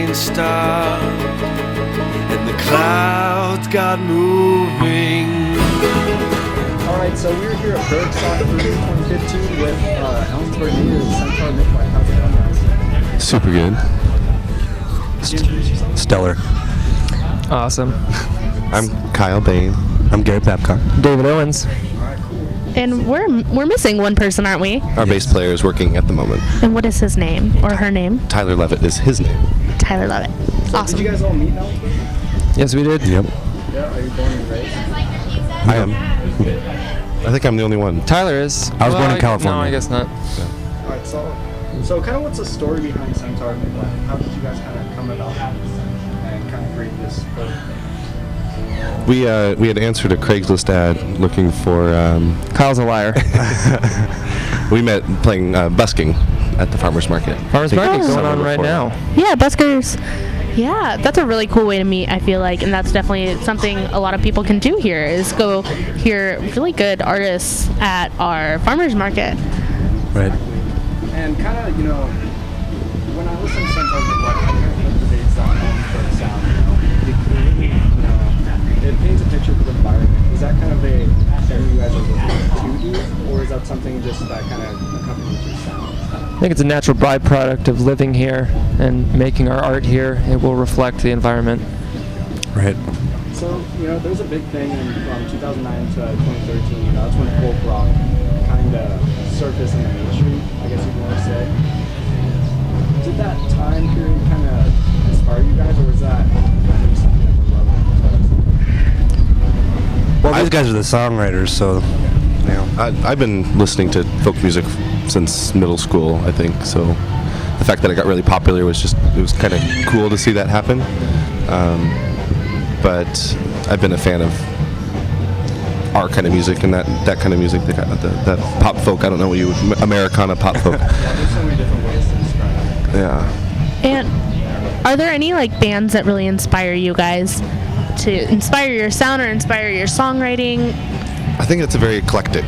rain stopped and the clouds got moving. Alright, so we're here at Burgstock for 2015 with Ellensburg native Centaur Midwife. How's it going, guys? Super good. Stellar. Awesome. I'm Kyle Bain. I'm Garrett Babcock. David Owens. And we're missing one person, aren't we? Our bass player is working at the moment. And what is his name or her name? Tyler Levitt is his name. Tyler Levitt. So Awesome. did you guys all meet now? Yes, we did. Yep. Yeah, are you born and raised? I am. I think I'm the only one. Tyler is. I was born in California. No, I guess not. Alright, so kind of what's the story behind Centaur Midwife? How did you guys kind of come about and kind of create this program? We had answered a Craigslist ad looking for. Kyle's a liar. We met playing busking at the farmers market. Farmers market going on right now. Yeah, buskers. Yeah, that's a really cool way to meet, I feel like, and that's definitely something a lot of people can do here is go hear really good artists at our farmers market. Right. And kind of, when I listen to Centaur Midwife, I kind of put the dates on for the sound, it paints a picture of the environment. Is that kind of a thing you guys are looking to do, or is that something just that kind of accompanies your sound? I think it's a natural byproduct of living here and making our art here. It will reflect the environment. Right. So, there's a big thing from 2009 to 2013, that's when folk rock kind of surfaced in the mainstream, I guess you'd want to say. Did that time period kind of inspire you guys, or was that kind of something that was relevant? Well, these guys are the songwriters, so, I've been listening to folk music since middle school, I think. So the fact that it got really popular was it was kind of cool to see that happen. But I've been a fan of our kind of music and that kind of music, that pop folk. I don't know what you would, Americana pop folk. There's so many different ways to describe it. Yeah. And are there any bands that really inspire you guys to inspire your sound or inspire your songwriting? I think it's a very eclectic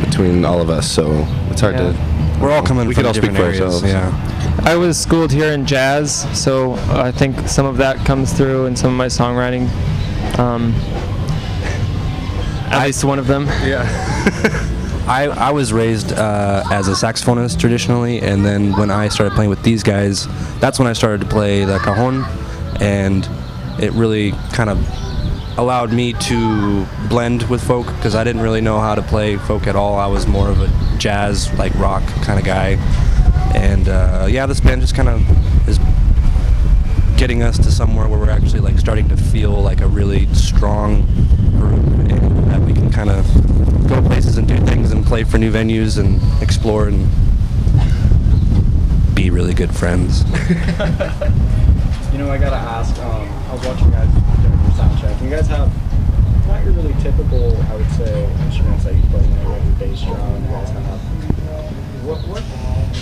between all of us, so it's hard to. we're all coming We from can all speak different for areas. ourselves. Yeah. I was schooled here in jazz, so I think some of that comes through in some of my songwriting. At least one of them. Yeah. I was raised as a saxophonist traditionally, and then when I started playing with these guys, that's when I started to play the cajon, and it really kind of allowed me to blend with folk because I didn't really know how to play folk at all. I was more of a jazz, rock kind of guy, and this band just kind of is getting us to somewhere where we're actually starting to feel like a really strong group, and that we can kind of go places and do things and play for new venues and explore and be really good friends. I gotta ask, I was watching you guys doing your sound check, and you guys have not your really typical, I would say, instruments that you play, like your bass drum. You guys have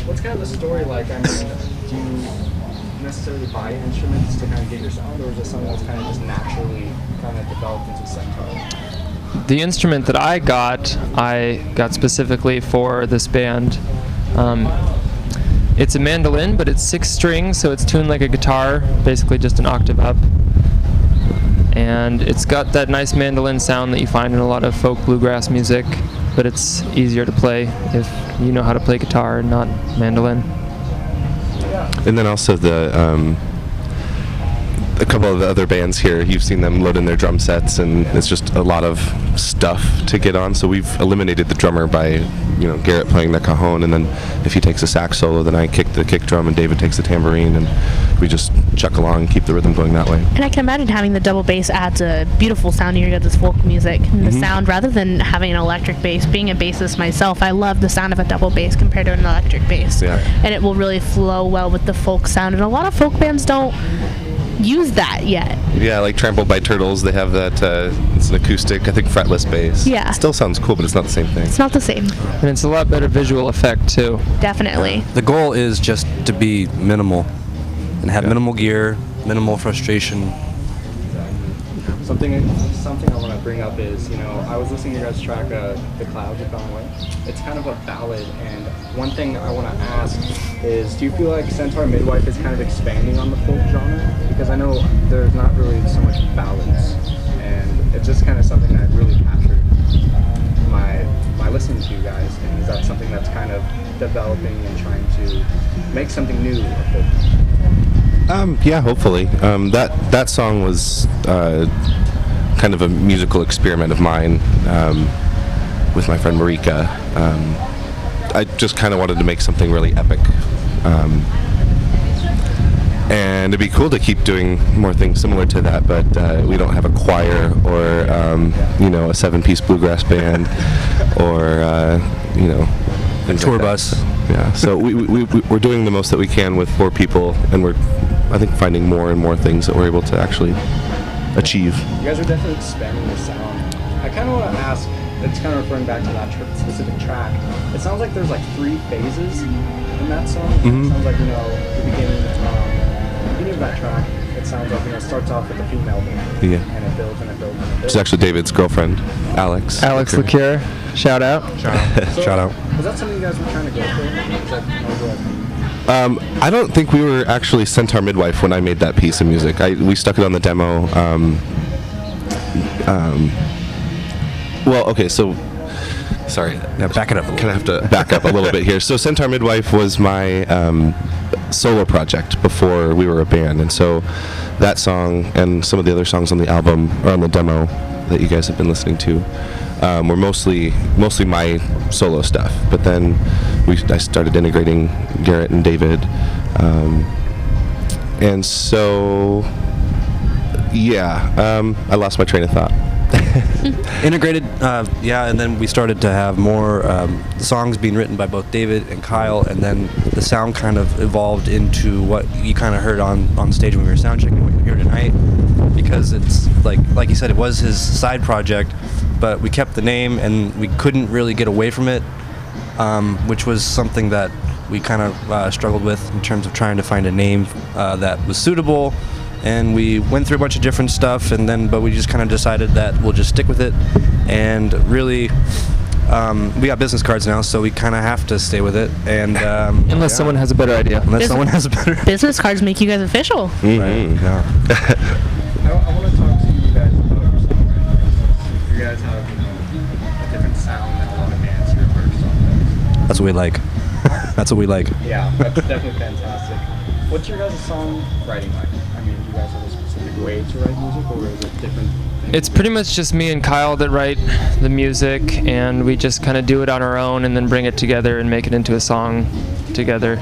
what's kind of the story like? I mean, do you necessarily buy instruments to kind of get your sound, or is it something that's kind of just naturally kind of developed into Centaur? The instrument that I got specifically for this band. It's a mandolin, but it's 6 strings, so it's tuned like a guitar, basically just an octave up. And it's got that nice mandolin sound that you find in a lot of folk bluegrass music, but it's easier to play if you know how to play guitar and not mandolin. And then also a couple of the other bands here, you've seen them load in their drum sets, and it's just a lot of stuff to get on. So we've eliminated the drummer by, Garrett playing the cajon, and then if he takes a sax solo, then I kick the kick drum, and David takes the tambourine, and we just chuck along and keep the rhythm going that way. And I can imagine having the double bass adds a beautiful sound here. You got this folk music and the sound rather than having an electric bass. Being a bassist myself, I love the sound of a double bass compared to an electric bass. Yeah. And it will really flow well with the folk sound. And a lot of folk bands don't use that yet. Yeah, like Trampled by Turtles, they have that, it's an acoustic, I think fretless bass. Yeah. It still sounds cool, but it's not the same thing. It's not the same. And it's a lot better visual effect, too. Definitely. The goal is just to be minimal and have minimal gear, minimal frustration. So something I want to bring up is, I was listening to your guys' track, The Clouds Have Gone Away. It's kind of a ballad, and one thing I want to ask is, do you feel like Centaur Midwife is kind of expanding on the folk genre? Because I know there's not really so much ballads, and it's just kind of something that really captured my listening to you guys, and is that something that's kind of developing and trying to make something new of folk? Yeah, hopefully. That song was kind of a musical experiment of mine with my friend Marika. I just kind of wanted to make something really epic. And it'd be cool to keep doing more things similar to that, but we don't have a choir or, a 7-piece bluegrass band or, a tour bus. Yeah, so we're doing the most that we can with 4 people, and we're, I think, finding more and more things that we're able to actually achieve. You guys are definitely expanding the sound. I kind of want to ask, it's kind of referring back to that specific track. It sounds like there's like 3 phases in that song. Mm-hmm. It sounds like, the beginning of that track, it sounds like, it starts off with the female voice. Yeah. And it builds and it builds and it builds. It's actually David's girlfriend, Alex. Alex Lecure, shout out. So, Shout out. Was that something you guys were trying to go for? Is that I don't think we were actually Centaur Midwife when I made that piece of music. We stuck it on the demo. Well, okay, so sorry. Now back it up a little. Kind of have to back up a little bit here. So Centaur Midwife was my solo project before we were a band, and so that song and some of the other songs on the album or on the demo that you guys have been listening to were mostly my solo stuff. But then I started integrating Garrett and David, and so I lost my train of thought. Integrated, and then we started to have more songs being written by both David and Kyle, and then the sound kind of evolved into what you kind of heard on stage when we were sound checking what you're here tonight, because it's like you said, it was his side project, but we kept the name and we couldn't really get away from it, which was something that we kind of struggled with in terms of trying to find a name that was suitable. And we went through a bunch of different stuff, but we just kind of decided that we'll just stick with it. And really, we got business cards now, so we kind of have to stay with it. And unless someone has a better idea. Business cards make you guys official. Mm-hmm. Right, yeah. I want to talk to you guys about your songwriting. You guys have, a different sound than a lot of bands here at Burgstock. That's what we like. That's what we like. Yeah, that's definitely fantastic. What's your guys' songwriting like? I mean, do you guys have a specific way to write music, or is it different? It's pretty much just me and Kyle that write the music, and we just kind of do it on our own and then bring it together and make it into a song together.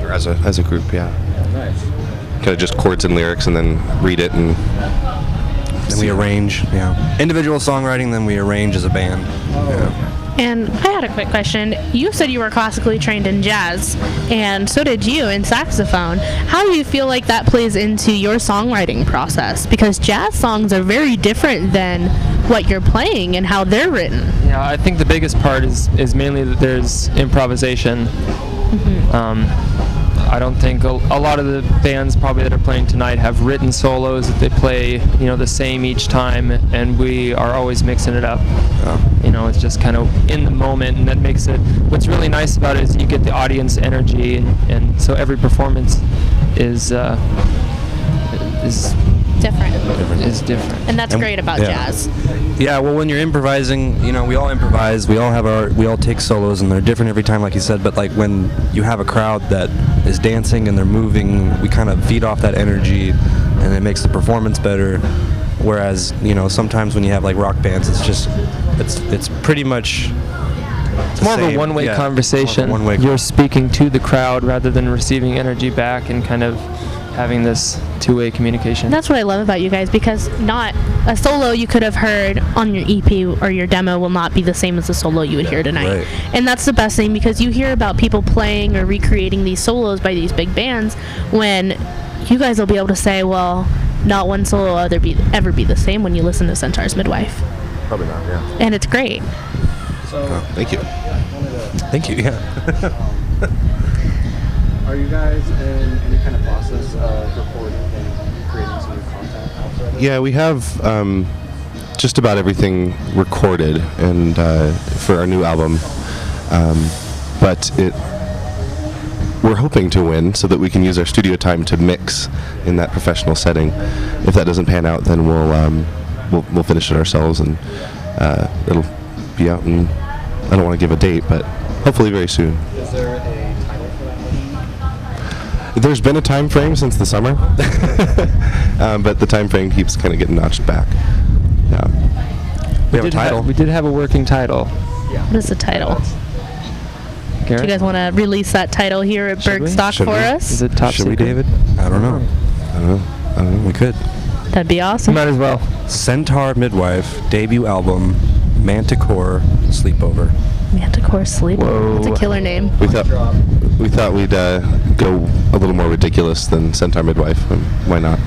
Or as a group, yeah. Nice. Kind of just chords and lyrics, and then read it and. Then we arrange, individual songwriting, then we arrange as a band. Okay. And I had a quick question. You said you were classically trained in jazz, and so did you in saxophone. How do you feel like that plays into your songwriting process? Because jazz songs are very different than what you're playing and how they're written. Yeah, I think the biggest part is mainly that there's improvisation. Mm-hmm. I don't think a lot of the bands probably that are playing tonight have written solos that they play, the same each time, and we are always mixing it up. It's just kind of in the moment, and that makes it. What's really nice about it is you get the audience energy, and so every performance is Different. Is different. And that's great about jazz. Yeah, well, when you're improvising, we all improvise. We all take solos, and they're different every time, like you said. But like when you have a crowd that is dancing and they're moving, we kind of feed off that energy, and it makes the performance better. Whereas, sometimes when you have like rock bands, it's pretty much. It's more of a one-way conversation. You're speaking to the crowd rather than receiving energy back, and kind of having this two-way communication. That's what I love about you guys, because not a solo you could have heard on your EP or your demo will not be the same as the solo you would hear tonight. Right. And that's the best thing, because you hear about people playing or recreating these solos by these big bands, when you guys will be able to say, well, not one solo will ever be the same when you listen to Centaur's Midwife. Probably not, yeah. And it's great. So, Thank you. Thank you. Yeah. Are you guys in any kind of process of recording and creating some new content out songwriter? Yeah, we have just about everything recorded and for our new album, but we're hoping to win so that we can use our studio time to mix in that professional setting. If that doesn't pan out, then we'll finish it ourselves, and it'll be out. And I don't want to give a date, but hopefully very soon. Is there a title for that album? There's been a time frame since the summer, but the time frame keeps kind of getting notched back. Yeah. We have a title. We did have a working title. Yeah. What is the title? Do Garrett? you guys want to release that title here at Should we? Burgstock Should for we? us? Is it top Should we, secret? David? I don't know. I don't know. We could. That'd be awesome. Might as well. Centaur Midwife debut album, Manticore Sleepover. Manticore Sleep. Whoa. That's a killer name. We thought we'd go a little more ridiculous than Centaur Midwife. Why not?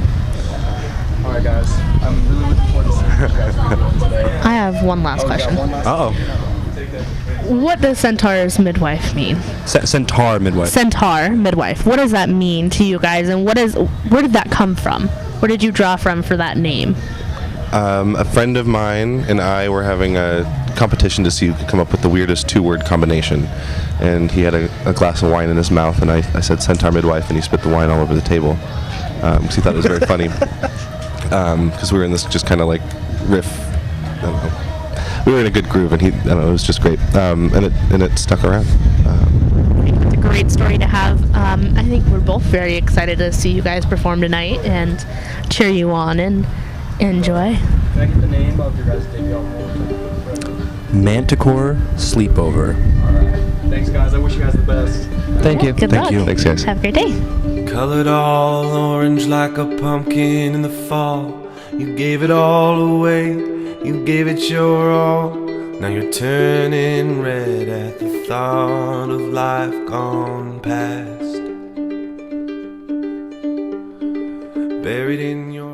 All right, guys. I'm really looking forward to seeing what you guys are doing today. I have one last Oh, you got question. one last What does Centaur's Midwife mean? Centaur Midwife. Centaur Midwife. What does that mean to you guys, and where did that come from? Where did you draw from for that name? A friend of mine and I were having a competition to see who could come up with the weirdest two-word combination. And he had a glass of wine in his mouth, and I said Centaur Midwife, and he spit the wine all over the table. Because he thought it was very funny. Because we were in this just kind of like riff, I don't know. We were in a good groove, and it was just great. And it stuck around. It's a great story to have. I think we're both very excited to see you guys perform tonight and cheer you on and enjoy. Can I get the name of your guys' debut album? Manticore Sleepover. All right. Thanks, guys. I wish you guys the best. Thank you. Good Thank luck. you. Thanks, guys. Have a great day. Colored all orange like a pumpkin in the fall. You gave it all away, you gave it your all. Now you're turning red at the thought of life gone past. Buried in your